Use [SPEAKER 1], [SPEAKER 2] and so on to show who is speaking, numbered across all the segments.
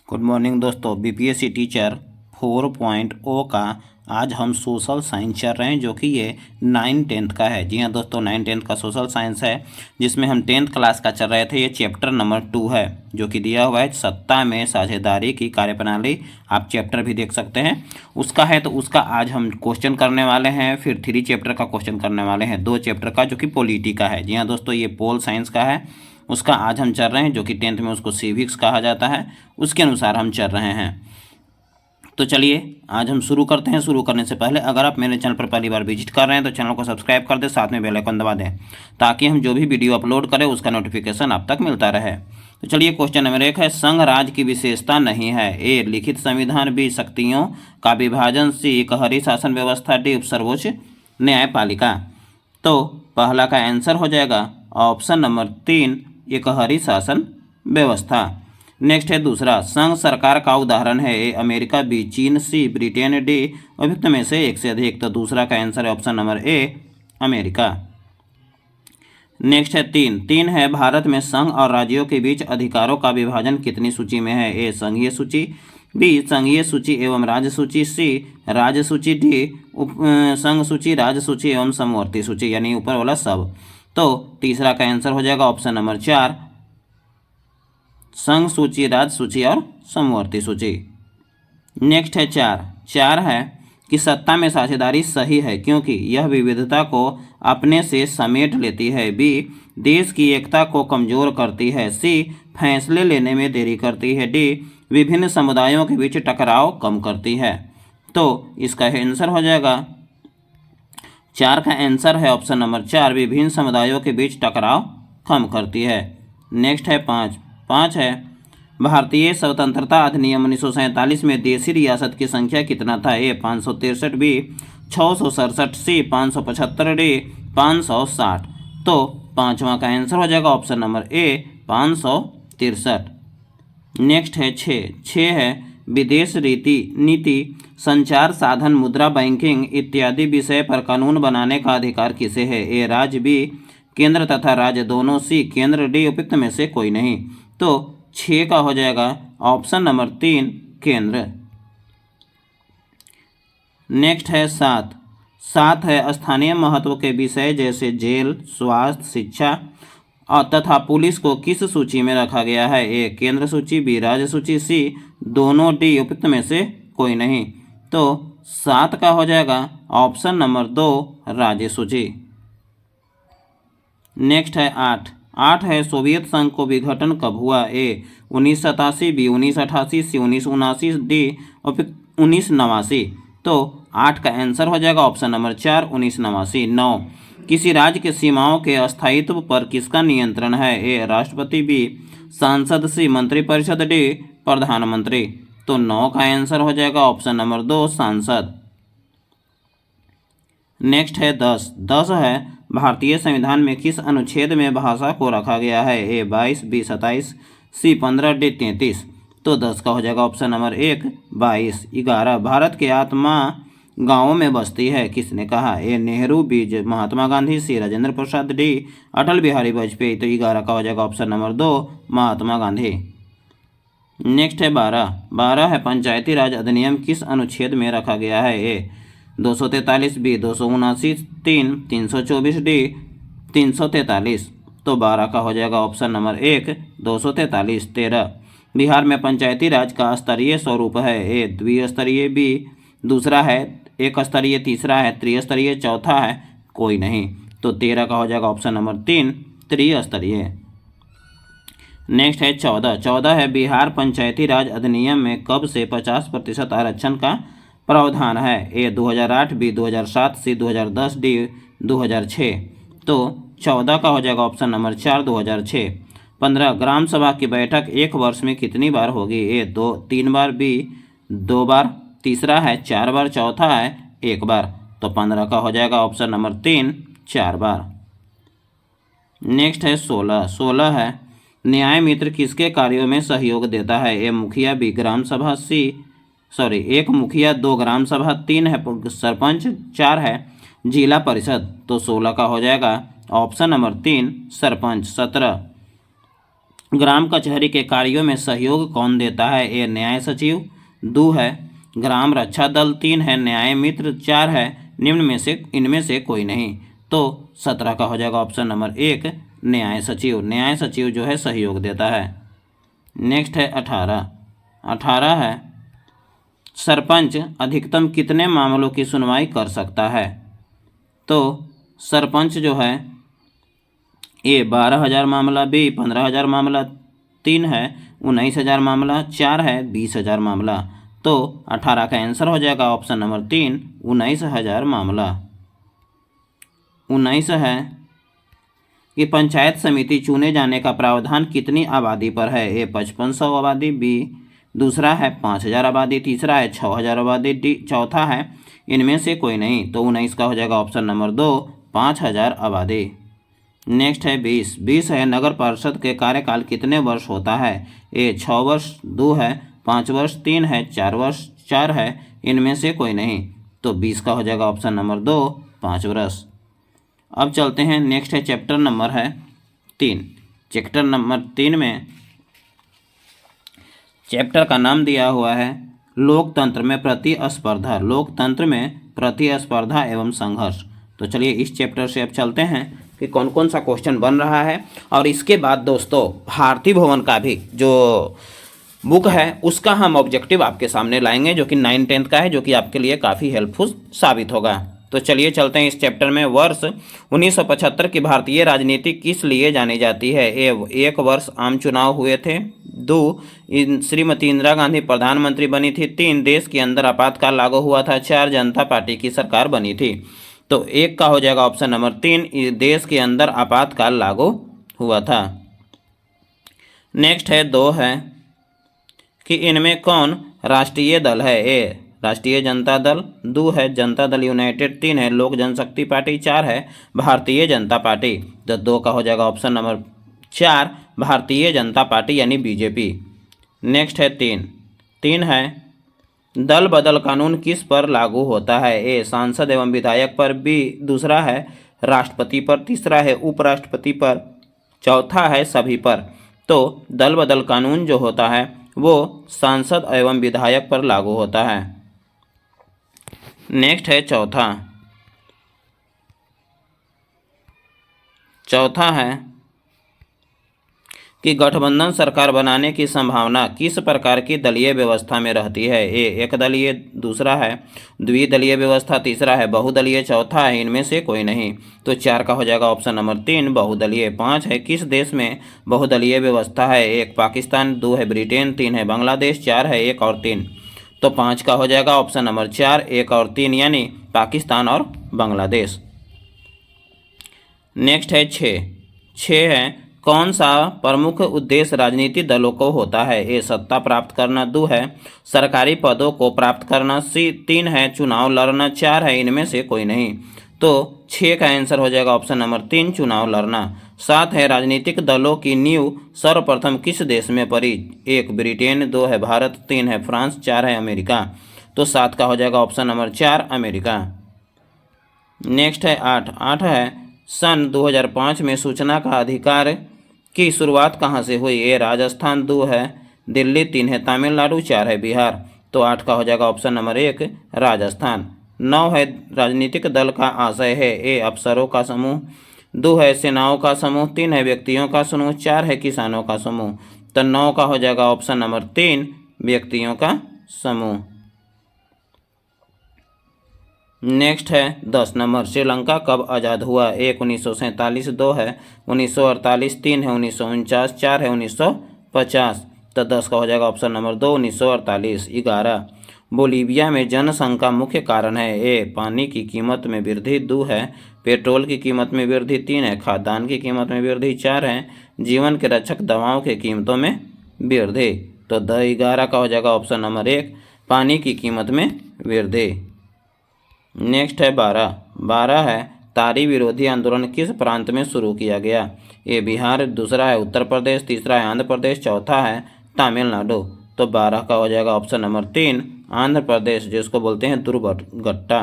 [SPEAKER 1] Good morning दोस्तों। BPSC teacher 4.0 का आज हम सोशल साइंस चल रहे हैं, जो कि ये 9-10 का है। जी हाँ दोस्तों, 9-10 का सोशल साइंस है, जिसमें हम 10th क्लास का चल रहे थे। ये चैप्टर नंबर 2 है, जो कि दिया हुआ है सत्ता में साझेदारी की कार्यप्रणाली। आप चैप्टर भी देख सकते हैं उसका है, तो उसका आज हम क्वेश्चन करने वाले हैं। फिर 3 चैप्टर का क्वेश्चन करने वाले हैं, 2 चैप्टर का, जो कि पॉलिटी का है। जी हाँ दोस्तों, ये पोल साइंस का है, उसका आज हम चल रहे हैं, जो कि 10th में उसको सिविक्स कहा जाता है, उसके अनुसार हम चल रहे हैं। तो चलिए आज हम शुरू करते हैं। शुरू करने से पहले अगर आप मेरे चैनल पर पहली बार विजिट कर रहे हैं तो चैनल को सब्सक्राइब कर दें, साथ में बेल आइकन दबा दें, ताकि हम जो भी वीडियो अपलोड करें उसका नोटिफिकेशन आप तक मिलता रहे। तो चलिए क्वेश्चन नंबर 1 है, संघ राज्य की विशेषता नहीं है। ए लिखित संविधान, बी शक्तियों का विभाजन, सी एकहरी शासन व्यवस्था, डी सर्वोच्च न्यायपालिका। तो पहला का आंसर हो जाएगा ऑप्शन नंबर 3, एकहरी शासन व्यवस्था। नेक्स्ट है दूसरा, संघ सरकार का उदाहरण है। ए अमेरिका, बी चीन, सी ब्रिटेन, डी उपयुक्त में से एक से अधिक। तो दूसरा का आंसर है option number A, America. Next है 3 है, भारत में संघ और राज्यों के बीच अधिकारों का विभाजन कितनी सूची में है। ए संघीय सूची, बी संघीय सूची एवं राज्य सूची, सी राज्य सूची, डी संघ सूची, राज्य सूची एवं समवर्ती सूची, यानी ऊपर वाला सब। तो तीसरा का आंसर हो जाएगा ऑप्शन नंबर 4, संघ सूची, राज्य सूची और समवर्ती सूची। नेक्स्ट है 4 है कि सत्ता में साझेदारी सही है क्योंकि यह विविधता को अपने से समेट लेती है। बी देश की एकता को कमजोर करती है, सी फैसले लेने में देरी करती है, डी विभिन्न समुदायों के बीच टकराव कम करती है। तो इसका आंसर हो जाएगा 4 का आंसर है ऑप्शन नंबर 4, विभिन्न समुदायों के बीच टकराव कम करती है। नेक्स्ट है 5 है, भारतीय स्वतंत्रता अधिनियम 1947 में देशी रियासत की संख्या कितना था। ए 563, बी 667, सी 575, डी 560। तो पाँचवा का आंसर हो जाएगा ऑप्शन नंबर ए, 563। नेक्स्ट है 6 है, विदेश नीति, संचार साधन, मुद्रा बैंकिंग इत्यादि विषय पर कानून बनाने का अधिकार किसे है। ए राज्य, बी केंद्र तथा राज्य दोनों, सी केंद्र, डी उपयुक्त में से कोई नहीं। तो 6 का हो जाएगा ऑप्शन नंबर 3, केंद्र। नेक्स्ट है 7 है, स्थानीय महत्व के विषय जैसे जेल, स्वास्थ्य, शिक्षा और तथा पुलिस को किस सूची में रखा गया है। ए केंद्र सूची, बी राज्य सूची, सी दोनों, डी उपयुक्त में से कोई नहीं। तो 7 का हो जाएगा ऑप्शन नंबर 2, राज्य सूची। नेक्स्ट है 8 है, सोवियत संघ को विघटन कब हुआ। ए 1987, बी 1988, सी 1979, डी 1989। तो 8 का आंसर हो जाएगा ऑप्शन नंबर 4, 1989। 9 किसी राज्य के सीमाओं के अस्थायित्व पर किसका नियंत्रण है। ए राष्ट्रपति, बी सांसद, सी मंत्रिपरिषद, डी प्रधानमंत्री। तो 9 का आंसर हो जाएगा ऑप्शन नंबर 2, सांसद। नेक्स्ट है 10 है, भारतीय संविधान में किस अनुच्छेद में भाषा को रखा गया है। ए 22, बी 27, सी 15, डी 33। तो 10 का हो जाएगा ऑप्शन नंबर 1, 22। 11 भारत की आत्मा गाँवों में बसती है, किसने कहा। ए नेहरू, बी महात्मा गांधी, सी राजेंद्र प्रसाद, डी अटल बिहारी वाजपेयी। तो 11 का हो जाएगा option number 2, Mahatma Gandhi. Next है 12 है, पंचायती राज अधिनियम किस अनुच्छेद में रखा गया है। ए 243, बी 279, 324, डी 343। तो 12 का हो जाएगा ऑप्शन नंबर 1, 243। 13 बिहार में पंचायती राज का स्तरीय स्वरूप है। ए द्विस्तरीय, बी दूसरा है एक स्तरीय, तीसरा है त्रिस्तरीय, चौथा है कोई नहीं। तो 13 का हो जाएगा ऑप्शन नंबर 3, त्रिस्तरीय। नेक्स्ट है 14 है, बिहार पंचायती राज अधिनियम में कब से 50% आरक्षण का प्रावधान है। ए 2008, बी 2007, सी 2010, डी 2006। तो 14 का हो जाएगा ऑप्शन नंबर 4, 2006। 15 ग्राम सभा की बैठक एक वर्ष में कितनी बार होगी। ए 3 बार, बी 2 बार, तीसरा है 4 बार, चौथा है 1 बार। तो 15 का हो जाएगा ऑप्शन नंबर 3, 4 बार। नेक्स्ट है 16 है, न्याय मित्र किसके कार्यों में सहयोग देता है। ए मुखिया, बी ग्राम सभा, एक मुखिया, 2 ग्राम सभा, 3 है सरपंच, 4 है जिला परिषद। तो 16 का हो जाएगा ऑप्शन नंबर 3, सरपंच। 17 ग्राम कचहरी के कार्यों में सहयोग कौन देता है? ए न्याय सचिव, 2 है ग्राम रक्षा दल, 3 है न्याय मित्र, 4 है इनमें से कोई नहीं। तो 17 का हो जाएगा ऑप्शन नंबर 1 न्याय सचिव। न्याय सचिव जो है सहयोग देता है। नेक्स्ट है 18 है सरपंच अधिकतम कितने मामलों की सुनवाई कर सकता है? तो सरपंच जो है ए 12,000 मामला, बी 15,000 मामला, 3 है 19,000 मामला, 4 है 20,000 मामला। तो 18 का आंसर हो जाएगा ऑप्शन नंबर 3 19,000 मामला। 19 है कि पंचायत समिति चुने जाने का प्रावधान कितनी आबादी पर है? ए 5500 आबादी, बी दूसरा है 5,000 आबादी, तीसरा है 6,000 आबादी, डी चौथा है इनमें से कोई नहीं। तो 19 का हो जाएगा ऑप्शन नंबर 2 5,000 आबादी। नेक्स्ट है 20 है नगर परिषद के कार्यकाल कितने वर्ष होता है? ए 6 वर्ष, 2 है 5 वर्ष, 3 है 4 वर्ष, 4 है इनमें से कोई नहीं। तो 20 का हो जाएगा ऑप्शन नंबर 2 5 वर्ष। अब चलते हैं, नेक्स्ट है चैप्टर नंबर है 3। चैप्टर नंबर 3 में चैप्टर का नाम दिया हुआ है लोकतंत्र में प्रतिस्पर्धा। लोकतंत्र में प्रतिस्पर्धा एवं संघर्ष। तो चलिए इस चैप्टर से अब चलते हैं कि कौन कौन सा क्वेश्चन बन रहा है। और इसके बाद दोस्तों भारती भवन का भी जो बुक है उसका हम ऑब्जेक्टिव आपके सामने लाएंगे, जो कि 9-10 का है, जो कि आपके लिए काफ़ी हेल्पफुल साबित होगा। तो चलिए चलते हैं इस चैप्टर में। वर्ष 1975 की भारतीय राजनीति किस लिए जानी जाती है? एक वर्ष आम चुनाव हुए थे, 2 श्रीमती इंदिरा गांधी प्रधानमंत्री बनी थी, 3 देश के अंदर आपातकाल लागू हुआ था, 4 जनता पार्टी की सरकार बनी थी। तो 1 का हो जाएगा ऑप्शन नंबर 3 देश के अंदर आपातकाल लागू हुआ था। नेक्स्ट है 2 है कि इनमें कौन राष्ट्रीय दल है? ए राष्ट्रीय जनता दल, 2 है जनता दल यूनाइटेड, 3 है लोक जनशक्ति पार्टी, 4 है भारतीय जनता पार्टी। तो 2 का हो जाएगा option number 4 Bharatiya Janata party यानी बीजेपी। नेक्स्ट है 3 है दल बदल कानून किस पर लागू होता है? ए सांसद एवं विधायक पर, बी दूसरा है राष्ट्रपति पर, तीसरा है उपराष्ट्रपति पर, चौथा है सभी पर। तो दल बदल कानून जो होता है वो सांसद एवं विधायक पर लागू होता है। नेक्स्ट है चौथा है कि गठबंधन सरकार बनाने की संभावना किस प्रकार की दलीय व्यवस्था में रहती है? ए एकदलीय, दूसरा है द्विदलीय व्यवस्था, तीसरा है बहुदलीय, चौथा है इनमें से कोई नहीं। तो 4 का हो जाएगा ऑप्शन नंबर 3 बहुदलीय। 5 है किस देश में बहुदलीय व्यवस्था है? 1 पाकिस्तान, 2 है ब्रिटेन, 3 है बांग्लादेश, 4 है 1 और 3। तो 5 का हो जाएगा ऑप्शन नंबर 4 1 और 3 यानी पाकिस्तान और बांग्लादेश। नेक्स्ट है 6 है कौन सा प्रमुख उद्देश्य राजनीतिक दलों को होता है? ए सत्ता प्राप्त करना, 2 है सरकारी पदों को प्राप्त करना, 3 है चुनाव लड़ना, 4 है इनमें से कोई नहीं। तो 6 का आंसर हो जाएगा ऑप्शन नंबर 3 चुनाव लड़ना। 7 है राजनीतिक दलों की नींव सर्वप्रथम किस देश में पड़ी? 1 ब्रिटेन, 2 है भारत, 3 है फ्रांस, 4 है अमेरिका। तो 7 का हो जाएगा ऑप्शन नंबर 4 अमेरिका। नेक्स्ट है 8 है सन 2005 में सूचना का अधिकार की शुरुआत कहाँ से हुई? ए राजस्थान, 2 है दिल्ली, 3 है तमिलनाडु, 4 है बिहार। तो 8 का हो जाएगा ऑप्शन नंबर 1 राजस्थान। 9 है राजनीतिक दल का आशय है? ए अफसरों का समूह, 2 है सेनाओं का समूह, 3 है व्यक्तियों का समूह, 4 है किसानों का समूह। तो 9 का हो जाएगा ऑप्शन नंबर 3 व्यक्तियों का समूह। नेक्स्ट है 10 नंबर श्रीलंका कब आज़ाद हुआ? 1 1947, 2 है 1948, 3 है 1949, 4 है 1950। तो 10 का हो जाएगा ऑप्शन नंबर 2 1948। 11 बोलीविया में जनसंघ का मुख्य कारण है? ए पानी की कीमत में वृद्धि, 2 है पेट्रोल की कीमत में वृद्धि, 3 है खाद्यान्न की कीमत में वृद्धि, 4 है जीवन के रक्षक दवाओं की कीमतों में वृद्धि। तो 11 का हो जाएगा ऑप्शन नंबर 1 पानी की कीमत में वृद्धि। नेक्स्ट है 12 है तारी विरोधी आंदोलन किस प्रांत में शुरू किया गया? ए बिहार, दूसरा है उत्तर प्रदेश, तीसरा है आंध्र प्रदेश, चौथा है तमिलनाडु। तो 12 का हो जाएगा ऑप्शन नंबर 3 आंध्र प्रदेश, जिसको बोलते हैं दुर्गट्टा।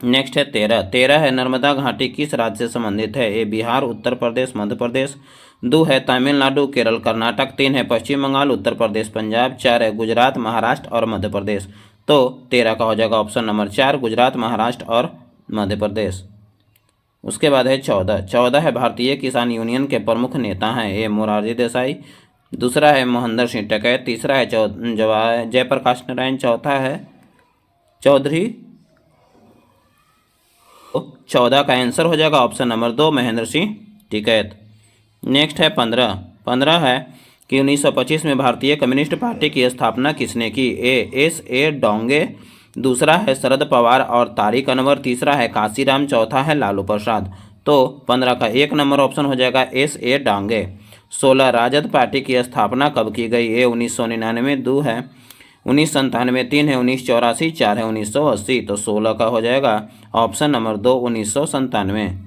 [SPEAKER 1] नेक्स्ट है 13 है नर्मदा घाटी किस राज्य से संबंधित है? ए बिहार, उत्तर प्रदेश, मध्य प्रदेश, दो है तमिलनाडु, केरल, कर्नाटक। तीन है पश्चिम बंगाल, उत्तर प्रदेश, पंजाब। चार है गुजरात, महाराष्ट्र और मध्य प्रदेश। तो 13 का हो जाएगा ऑप्शन नंबर 4, गुजरात, महाराष्ट्र और मध्य प्रदेश। उसके बाद है 14 है भारतीय किसान यूनियन के प्रमुख नेता हैं। ए मोरारजी देसाई, दूसरा है महेंद्र सिंह टिकैत, तीसरा है जयप्रकाश नारायण, चौथा है चौधरी। 14 का आंसर हो जाएगा option number 2, Mahendra Singh Tikait. Next है 15 है कि 1925 में भारतीय कम्युनिस्ट पार्टी की स्थापना किसने की। ए डोंगे, दूसरा है शरद पवार और तारिक अनवर, तीसरा है काशीराम, चौथा है लालू प्रसाद। तो 15 का 1 नंबर ऑप्शन हो जाएगा ए डांगे। 16 राजद पार्टी की स्थापना कब की गई। ए 1999, 2 है 1997, 3 है 1984, 4 है 1980। तो 16 का हो जाएगा ऑप्शन नंबर 2, 1997।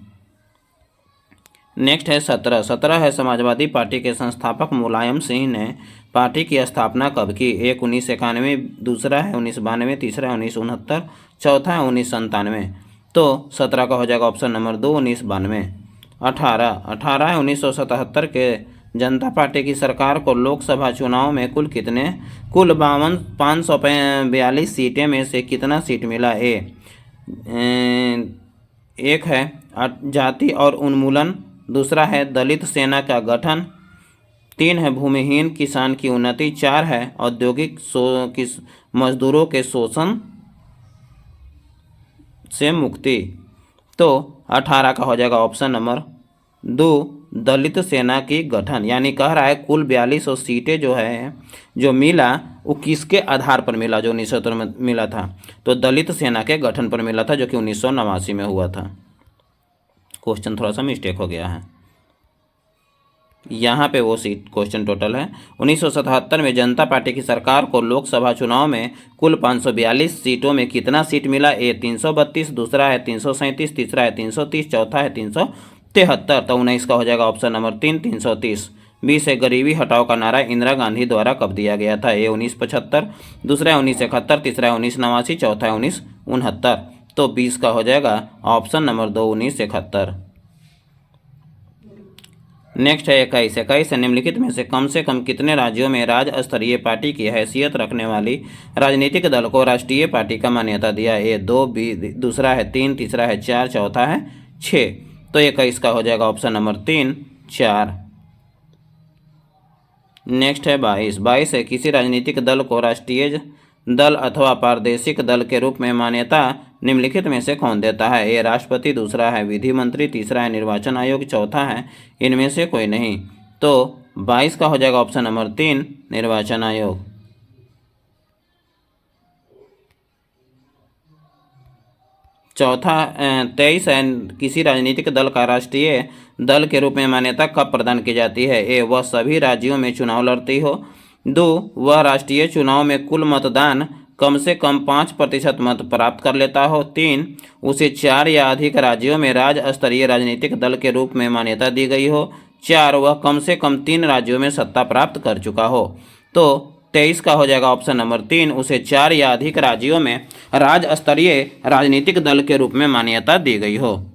[SPEAKER 1] नेक्स्ट है 17 है समाजवादी पार्टी के संस्थापक मुलायम सिंह ने पार्टी की स्थापना कब की। एक 1991, दूसरा है 1992, तीसरा है 1969, चौथा है 1997। तो 17 का हो जाएगा ऑप्शन नंबर 2, 1992। 18 है 1977 के जनता पार्टी की सरकार को लोकसभा चुनाव में कुल 542 सीटें में से कितना सीट मिला। एक है जाति और उन्मूलन, दूसरा है दलित सेना का गठन, 3 है भूमिहीन किसान की उन्नति, 4 है औद्योगिक मजदूरों के शोषण से मुक्ति। तो 18 का हो जाएगा ऑप्शन नंबर 2, दलित सेना की गठन। यानी कह रहा है कुल 4200 सीटें जो है जो मिला वो किसके आधार पर मिला, जो 1970 में मिला था। तो दलित सेना के गठन पर मिला था, जो कि 1989 में हुआ था। क्वेश्चन थोड़ा सा मिस्टेक हो गया है, यहाँ पे वो सीट क्वेश्चन टोटल है। 1977 में जनता पार्टी की सरकार को लोकसभा चुनाव में कुल 542 सीटों में कितना सीट मिला। ए 332, दूसरा है 337, तीसरा है 330, चौथा है 373। तो 19 का हो जाएगा ऑप्शन नंबर 3, 330। 20 है गरीबी हटाओ का नारा इंदिरा गांधी द्वारा कब दिया गया था। ए 1975, दूसरा है 1971, तीसरा है 1989, चौथा है 1969। तो 20 का हो जाएगा ऑप्शन नंबर 2, 1971। नेक्स्ट है 21 निम्नलिखित में से कम कितने राज्यों में राज्य स्तरीय पार्टी की हैसियत रखने वाली राजनीतिक दल को राष्ट्रीय पार्टी का मान्यता दिया। ए 2, दूसरा है 3, तीसरा है 4, चौथा है 6। तो 21 का हो जाएगा ऑप्शन नंबर 3, 4। नेक्स्ट है 22 है किसी राजनीतिक दल को राष्ट्रीय दल अथवा प्रादेशिक दल के रूप में मान्यता निम्नलिखित में से कौन देता है। ए राष्ट्रपति, दूसरा है विधि मंत्री, तीसरा है निर्वाचन आयोग, चौथा है इनमें से कोई नहीं। तो 22 का हो जाएगा ऑप्शन नंबर 3, निर्वाचन आयोग। चौथा 23 है किसी राजनीतिक दल का राष्ट्रीय दल के रूप में मान्यता कब प्रदान की जाती है। ए वह सभी राज्यों में चुनाव लड़ती हो, 2 वह राष्ट्रीय चुनाव में कुल मतदान कम से कम 5% मत प्राप्त कर लेता हो, 3 उसे 4 या अधिक राज्यों में राज्य स्तरीय राजनीतिक दल के रूप में मान्यता दी गई हो, 4 वह कम से कम 3 राज्यों में सत्ता प्राप्त कर चुका हो। तो 23 का हो जाएगा ऑप्शन नंबर 3, उसे 4 या अधिक राज्यों में राज्य स्तरीय राजनीतिक दल के रूप में मान्यता दी गई हो।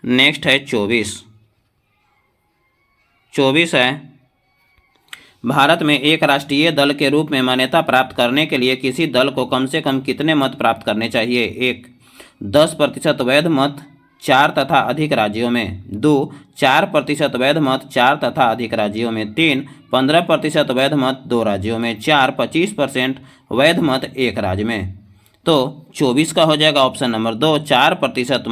[SPEAKER 1] नेक्स्ट है 24 है भारत में एक राष्ट्रीय दल के रूप में मान्यता प्राप्त करने के लिए किसी दल को कम से कम कितने मत प्राप्त करने चाहिए। 1 10% वैध मत 4 तथा अधिक राज्यों में, 2 4% वैध मत 4 तथा अधिक राज्यों में, 3 15% वैध मत 2 राज्यों में, 4 25% वैध मत 1 राज्य में। तो 24 का हो जाएगा ऑप्शन नंबर 2, 4%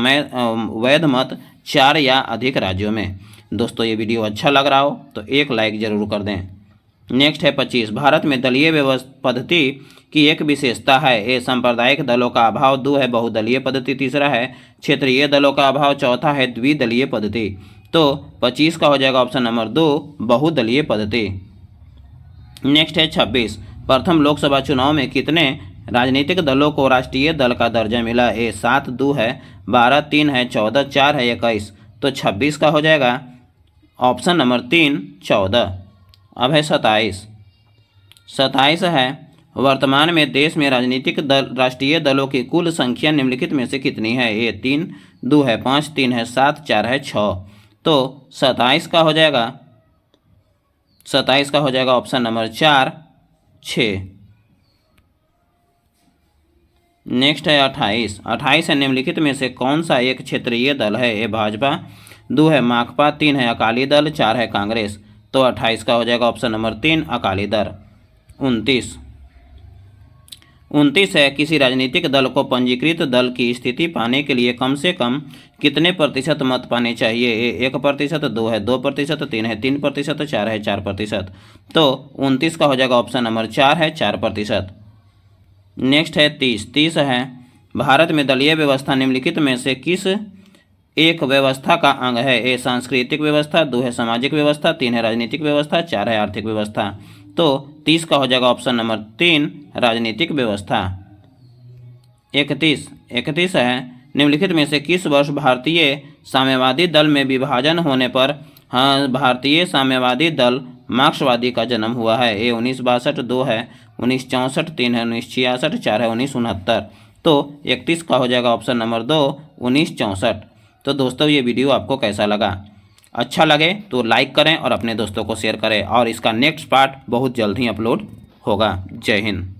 [SPEAKER 1] वैध मत 4 या अधिक राज्यों में। दोस्तों ये वीडियो अच्छा लग रहा हो तो एक लाइक जरूर कर दें। नेक्स्ट है 25 भारत में दलीय पद्धति की एक विशेषता है। ए सांप्रदायिक दलों का अभाव, 2 है बहुदलीय पद्धति, तीसरा है क्षेत्रीय दलों का अभाव, चौथा है द्विदलीय पद्धति। तो 25 का हो जाएगा ऑप्शन नंबर 2, बहुदलीय पद्धति। नेक्स्ट है 26 प्रथम लोकसभा चुनाव में कितने राजनीतिक दलों को राष्ट्रीय दल का दर्जा मिला। ए 7, 2 है 12, 3 है 14, 4 है 21। तो 26 का हो जाएगा ऑप्शन नंबर 3, 14। अब है 27 है वर्तमान में देश में राजनीतिक दल राष्ट्रीय दलों की कुल संख्या निम्नलिखित में से कितनी है। ए 3, 2 है 5, 3 है 7, 4 है 6। तो 27 का हो जाएगा, 27 का हो जाएगा ऑप्शन नंबर 4 6। नेक्स्ट है 28। 28 है निम्नलिखित में से कौन सा एक क्षेत्रीय दल है? ए भाजपा, 2 है माकपा, 3 है अकाली दल, 4 है कांग्रेस। तो 28 का हो जाएगा ऑप्शन नंबर 3 अकाली दल। 29 है किसी राजनीतिक दल को पंजीकृत दल की स्थिति पाने के लिए कम से कम कितने प्रतिशत मत पाने चाहिए? ए 1%, 2 है 2%, 3 है 3%, 4 है 4%। तो 29 का हो जाएगा ऑप्शन नंबर 4 है 4%। नेक्स्ट है 30 है भारत में दलीय व्यवस्था निम्नलिखित में से किस एक व्यवस्था का अंग है? ए सांस्कृतिक व्यवस्था, 2 है सामाजिक व्यवस्था, 3 है राजनीतिक व्यवस्था, 4 है आर्थिक व्यवस्था। तो 30 का हो जाएगा ऑप्शन नंबर 3 राजनीतिक व्यवस्था। 31 है निम्नलिखित में से किस वर्ष भारतीय साम्यवादी दल में विभाजन होने पर भारतीय साम्यवादी दल मार्क्सवादी का जन्म हुआ है? ए 1962, 2 है 1964, 3 है 1966, 4 है 1969। तो 31 का हो जाएगा ऑप्शन नंबर 2 1964। तो दोस्तों ये वीडियो आपको कैसा लगा? अच्छा लगे तो लाइक करें और अपने दोस्तों को शेयर करें, और इसका नेक्स्ट पार्ट बहुत जल्द ही अपलोड होगा। जय हिंद।